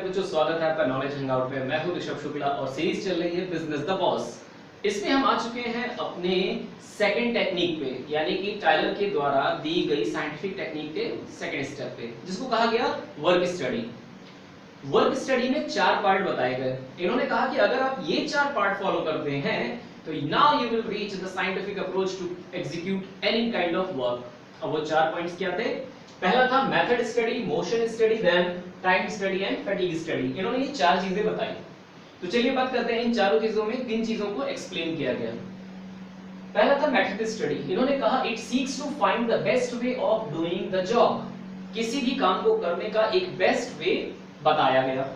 बच्चों, स्वागत है आपका नॉलेज हैंगआउट पे। मैं हूं ऋषभ शुक्ला और सीरीज चल रही है बिजनेस द बॉस। इसमें हम आ चुके हैं अपने सेकंड टेक्निक पे, यानी कि टायलर के द्वारा दी गई साइंटिफिक टेक्निक के सेकंड स्टेप पे, जिसको कहा गया वर्क स्टडी। वर्क स्टडी में 4 पार्ट बताए गए। इन्होंने कहा कि अगर आप ये 4 पार्ट फॉलो करते हैं तो now you will reach the scientific approach to execute any kind of work. अब वो 4 पॉइंट्स क्या थे? पहला था method study, motion study, then time study and fatigue study. इन्होंने ये 4 चीजें बताई। तो चलिए बात करते हैं इन चारों चीजों में किन चीजों को एक्सप्लेन किया गया। पहला था मेथड स्टडी। इन्होंने कहा it seeks to find the best way of doing the job. किसी भी काम को करने का एक बेस्ट वे बताया गया।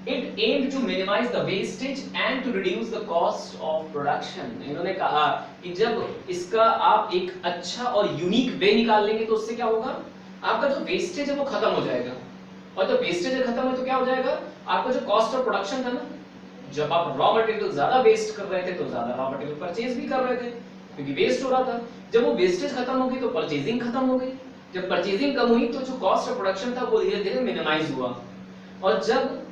It aimed to minimize the wastage and to reduce the cost of production। इन्होंने कहा कि जब इसका आप एक अच्छा और यूनिक वे निकाल लेंगे तो उससे क्या होगा, आपका जो वेस्टेज है वो खत्म हो जाएगा। और जब वेस्टेज खत्म हो तो क्या हो जाएगा, आपका जो कॉस्ट ऑफ प्रोडक्शन था ना, जब आप रॉ मटेरियल ज्यादा वेस्ट कर रहे थे तो ज्यादा रॉ मटेरियल परचेज भी कर रहे थे क्योंकि वेस्ट हो रहा था। जब वो वेस्टेज खत्म हो गई तो परचेजिंग खत्म हो गई। जब परचेजिंग कम हुई तो जो कॉस्ट ऑफ प्रोडक्शन था वो धीरे धीरे मिनिमाइज हुआ। और जब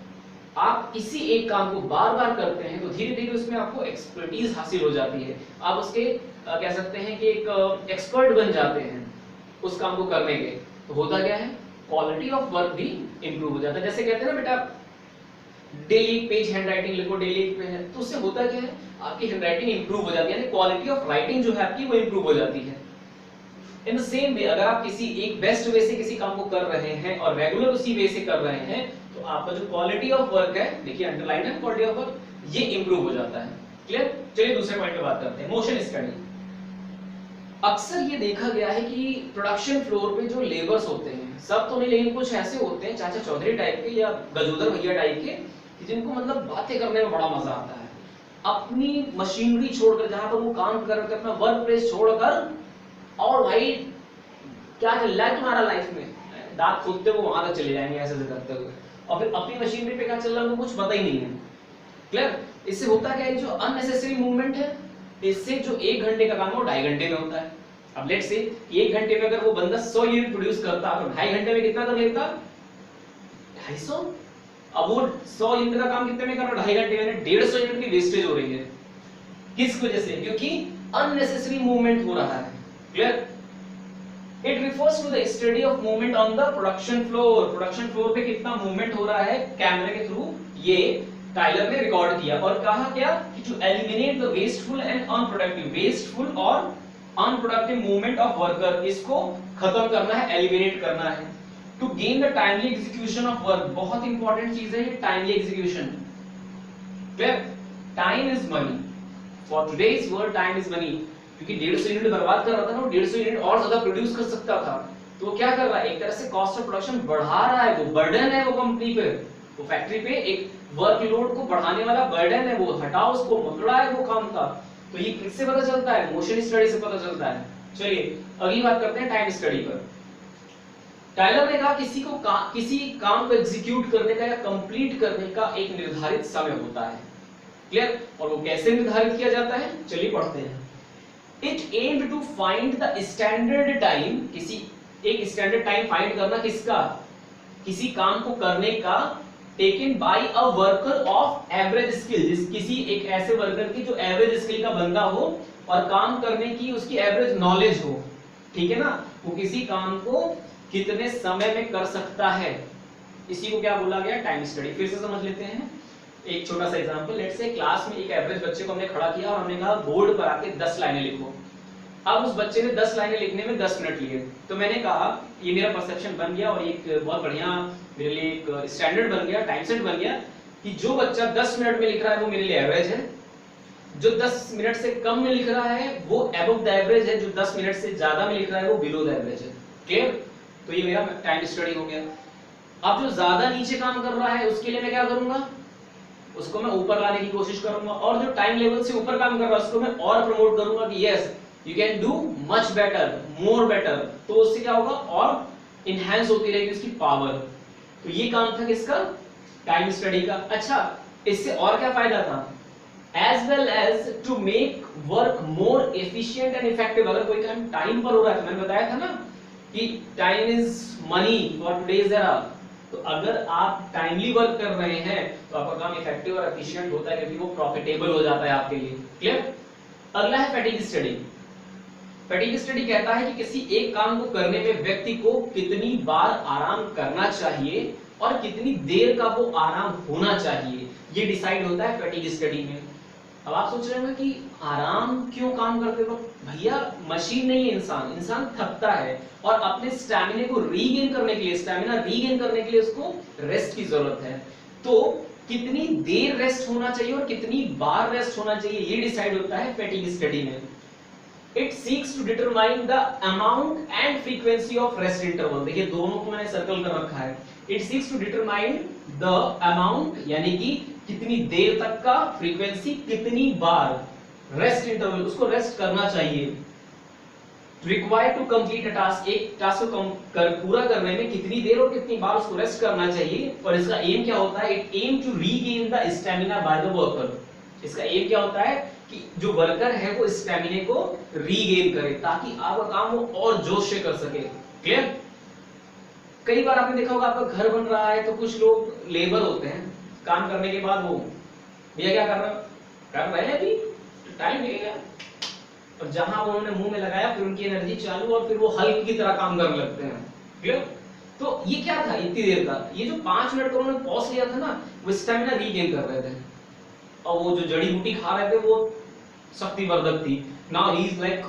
आप किसी एक काम को बार बार करते हैं तो धीरे धीरे उसमें आपको एक्सपर्टीज हासिल हो जाती है। आप उसके कह सकते हैं कि एक एक्सपर्ट बन जाते हैं उस काम को करने के। तो होता क्या है, क्वालिटी ऑफ वर्क भी इंप्रूव हो जाता है। जैसे कहते हैं ना बेटा, डेली एक पेज हैंड राइटिंग लिखो, डेली एक पेज है, तो उससे होता क्या है, आपकी हैंड राइटिंग इंप्रूव हो जाती है, यानी क्वालिटी ऑफ राइटिंग जो है आपकी वो इंप्रूव हो जाती है। इन द सेम वे, अगर आप किसी एक बेस्ट वे से किसी काम को कर रहे हैं और रेगुलर उसी वे से कर रहे हैं तो आपका जो क्वालिटी ऑफ वर्क है, देखिए अंडरलाइन है, क्वालिटी ऑफ वर्क, ये इंप्रूव हो जाता है। क्लियर? चलिए दूसरे पॉइंट पे बात करते हैं, मोशन स्टडी। अक्सर ये देखा गया है कि प्रोडक्शन फ्लोर पे जो लेबर्स होते हैं, सब तो नहीं लेकिन कुछ ऐसे होते हैं चाचा चौधरी टाइप के या गजोदर भैया टाइप के, जिनको मतलब बातें करने में बड़ा मजा आता है। अपनी मशीनरी छोड़कर, जहां पर वो काम कर रहे थे, अपना वर्क प्लेस छोड़कर, और भाई क्या चल रहा है तुम्हारा लाइफ में, दांत खोदते हुए वहां तक चले जाएंगे ऐसे ऐसे करते हुए, और फिर अपनी मशीनरी पे क्या चल रहा है उनको कुछ पता ही नहीं है। क्लियर? इससे होता क्या है, जो अननेसेसरी मूवमेंट है, इससे जो 1 घंटे का काम है वो 2.5 घंटे में होता है। अब लेट्स से 1 घंटे में अगर वो बंदा 100 यूनिट प्रोड्यूस करता तो 2.5 घंटे में कितना कर लेता, 250। अब वो 100 यूनिट का काम कितने में कर रहा है, 2.5 घंटे में 150 यूनिट की वेस्टेज हो रही है। किस वजह से? क्योंकि अननेसेसरी मूवमेंट हो रहा है। Clear? It refers to the study of movement on the production floor। Production floor पे कितना मूवमेंट हो रहा है कैमरे के थ्रू, ये टायलर ने रिकॉर्ड किया। और कहा क्या कि to eliminate the wasteful and unproductive movement of worker, इसको खत्म करना है, एलिमिनेट करना है। To gain the timely execution of work, बहुत इंपॉर्टेंट चीज है ये timely execution. Clear? Time is money। For today's world, time is money। क्योंकि 150 यूनिट बर्बाद कर रहा था ना, वो 150 यूनिट और ज्यादा प्रोड्यूस कर सकता था। तो वो क्या कर रहा है, एक तरह से कॉस्ट ऑफ प्रोडक्शन बढ़ा रहा है, वो बर्डन है वो कंपनी पे, वो फैक्ट्री पे एक वर्कलोड को बढ़ाने वाला बर्डन है, वो हटाओ उसको, मकड़ा है वो काम का। तो ये किससे पता चलता है, मोशन स्टडी से पता चलता है। चलिए अगली बात करते हैं टाइम स्टडी पर। टायलर ने कहा किसी काम को एग्जीक्यूट करने का या कंप्लीट करने का एक निर्धारित समय होता है। क्लियर? और वो कैसे निर्धारित किया जाता है, चलिए पढ़ते हैं। It aimed to find the standard time, किसी एक स्टैंडर्ड टाइम फाइंड करना, किसका, किसी काम को करने का, taken by a worker of average skill, किसी एक ऐसे वर्कर की जो एवरेज स्किल का बंदा हो और काम करने की उसकी एवरेज नॉलेज हो। ठीक है ना? वो किसी काम को कितने समय में कर सकता है, इसी को क्या बोला गया, टाइम स्टडी। फिर से समझ लेते हैं एक छोटा सा एग्जांपल। लेट्स से क्लास में एक एवरेज बच्चे को हमने खड़ा किया और हमने कहा बोर्ड पर आके 10 लाइनें लिखो। अब उस बच्चे ने 10 लाइनें लिखने में 10 मिनट लिए। तो मैंने कहा, ये मेरा परसेप्शन बन गया और एक बहुत बढ़िया मेरे लिए एक स्टैंडर्ड बन गया, टाइम सेट बन गया कि जो बच्चा 10 मिनट में लिख रहा है वो मेरे लिए एवरेज है, जो 10 मिनट से कम में लिख रहा है वो अबव द एवरेज है, जो 10 मिनट से ज्यादा में लिख रहा है वो बिलो द एवरेज है। क्लियर? तो ये मेरा टाइम स्टडी हो गया। अब जो ज्यादा नीचे काम कर रहा है उसके लिए मैं क्या करूंगा, उसको मैं ऊपर लाने की कोशिश करूंगा, और जो टाइम लेवल से ऊपर काम कर रहा है उसको मैं और प्रमोट करूंगा कि yes you can do much better, more better. तो उससे क्या होगा, और इनहैंस होती रहेगी उसकी पावर। तो ये काम था किसका, टाइम स्टडी का। अच्छा, इससे और क्या फायदा था, as well as to make work more efficient and effective. अगर कोई काम टाइम पर हो रहा है तो मैंने बताया था ना कि time is money for today's era, तो अगर आप टाइमली वर्क कर रहे हैं तो आपका काम इफेक्टिव और एफिशिएंट होता है, क्योंकि वो प्रॉफिटेबल हो जाता है आपके लिए। क्लियर? अगला है फैटिग स्टडी। फैटिग स्टडी कहता है कि किसी एक काम को करने में व्यक्ति को कितनी बार आराम करना चाहिए और कितनी देर का वो आराम होना चाहिए, ये डिसाइड होता है फैटिग स्टडी में। अब आप सोच रहे होंगे कि आराम क्यों काम करते हो? भैया मशीन नहीं है इंसान, इंसान थकता है और अपने स्टैमिना को रीगेन करने के लिए, स्टैमिना रीगेन करने के लिए उसको रेस्ट की जरूरत है। तो कितनी देर रेस्ट होना चाहिए और कितनी बार रेस्ट होना चाहिए, ये डिसाइड होता है फैटिग स्टडी में। It seeks to determine the amount and frequency of rest interval. देखिए दोनों को मैंने सर्कल कर रखा है। It seeks to determine the amount यानी कि कितनी देर तक का, फ्रीक्वेंसी कितनी बार, रेस्ट इंटरवल उसको रेस्ट करना चाहिए। Required to complete a task, एक टास्क को पूरा करने में कितनी देर और कितनी बार उसको रेस्ट करना चाहिए। और इसका एम क्या होता है? It aim to regain the stamina by the worker. इसका एम क्या होता है कि जो वर्कर है वो स्टैमिना को रीगेन करे ताकि आपका काम वो और जोश से कर सके। क्लियर? कई बार आपने देखा होगा आपका घर बन रहा है तो कुछ लोग लेबर होते हैं, काम करने के बाद वो भैया क्या कर रहे हैं अभी टाइम लगेगा, और जहां उन्होंने मुंह में लगाया फिर उनकी एनर्जी चालू और फिर वो हल्क की तरह काम करने लगते हैं। क्लियर? तो ये क्या था इतनी देर का? ये जो 5 मिनट का उन्होंने पॉज लिया था ना, वो स्टैमिना रीगेन कर रहे थे और वो जो जड़ी बूटी खा रहे थे वो शक्तिवर्धक थी। Now he is like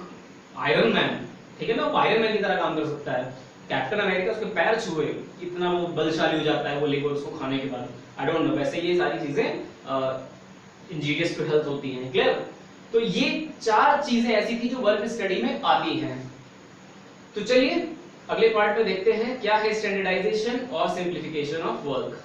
iron man. ठीक है ना? वो आयरन मैन की तरह काम कर सकता है। कैप्टन अमेरिका उसके पैर छुए इतना वो बलशाली हो जाता है वो लेबर उसको खाने के बाद। आई डोंट नो, वैसे ये सारी चीजें इंजीनियर्स पे हेल्प होती हैं। क्लियर? तो ये 4 चीजें ऐसी थी जो वर्क स्टडी में आती हैं। तो चलिए अगले पार्ट में देखते हैं क्या है स्टैंडर्डाइजेशन और सिंप्लीफिकेशन ऑफ वर्क।